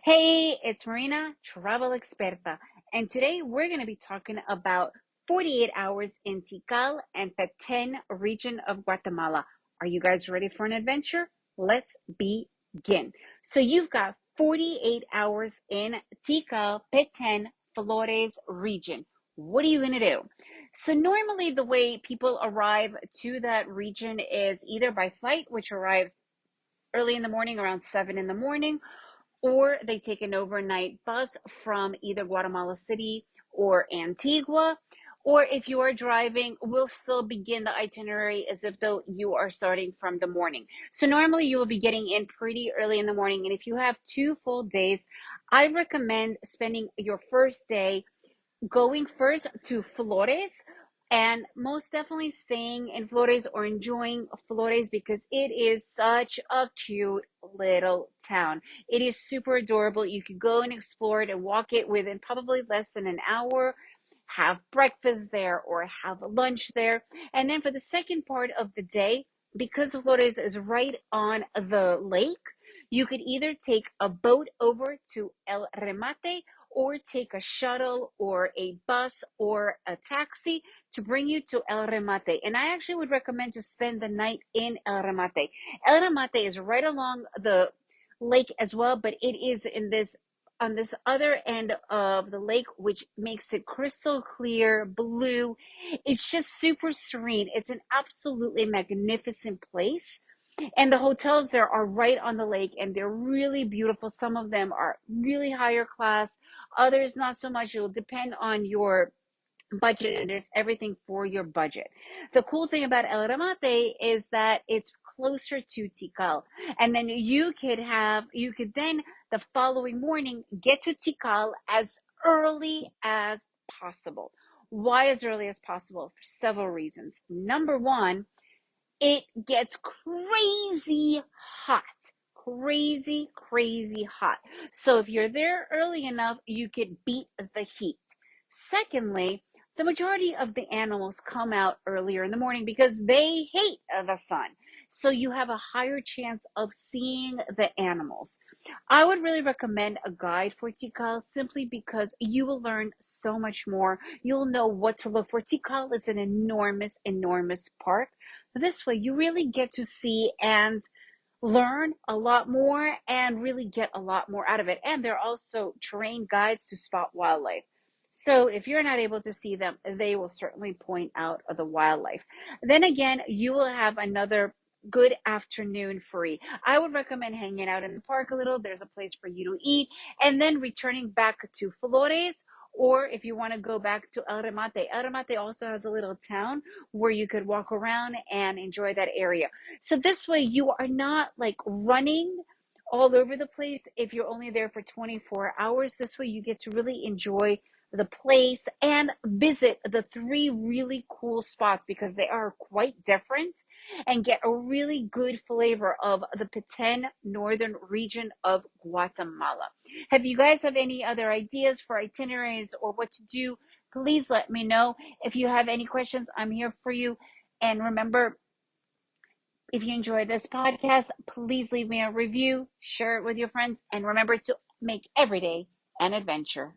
Hey, it's Marina, Travel Experta, and today we're going to be talking about 48 hours in Tikal and Peten region of Guatemala. Are you guys ready for an adventure? Let's begin. So you've got 48 hours in Tikal, Peten, Flores region. What are you going to do? So normally the way people arrive to that region is either by flight, which arrives early in the morning, around 7 in the morning, or they take an overnight bus from either Guatemala City or Antigua. Or if you are driving, we'll still begin the itinerary as if though you are starting from the morning. So normally you will be getting in pretty early in the morning. And if you have 2 full days, I recommend spending your first day going first to Flores and most definitely staying in Flores or enjoying Flores because it is such a cute little town. It is super adorable. You could go and explore it and walk it within probably less than an hour. Have breakfast there or have lunch there. And then for the second part of the day, because Flores is right on the lake, you could either take a boat over to El Remate or take a shuttle or a bus or a taxi to bring you to El Remate. And I actually would recommend to spend the night in El Remate. El Remate is right along the lake as well, but it is in this on this other end of the lake, which makes it crystal clear blue. It's just super serene. It's an absolutely magnificent place, and the hotels there are right on the lake and they're really beautiful. Some of them are really higher class, others not so much. It will depend on your budget, and there's everything for your budget. The cool thing about El Ramate is that it's closer to Tikal. And then you could then the following morning get to Tikal as early as possible. Why as early as possible? For several reasons. Number one, it gets crazy hot. Crazy hot. So if you're there early enough, you could beat the heat. Secondly, the majority of the animals come out earlier in the morning because they hate the sun. So you have a higher chance of seeing the animals. I would really recommend a guide for Tikal simply because you will learn so much more. You'll know what to look for. Tikal is an enormous park. This way, you really get to see and learn a lot more and really get a lot more out of it. And there are also terrain guides to spot wildlife. So if you're not able to see them, they will certainly point out the wildlife. Then again, you will have another good afternoon free. I would recommend hanging out in the park a little. There's a place for you to eat and then returning back to Flores. Or if you want to go back to El Remate also has a little town where you could walk around and enjoy that area. So this way you are not like running all over the place if you're only there for 24 hours. This way you get to really enjoy the place and visit the three really cool spots because they are quite different and get a really good flavor of the Petén northern region of Guatemala. Have you guys have any other ideas for itineraries or what to do? Please let me know. If you have any questions, I'm here for you. And remember, if you enjoyed this podcast, please leave me a review, share it with your friends, and remember to make every day an adventure.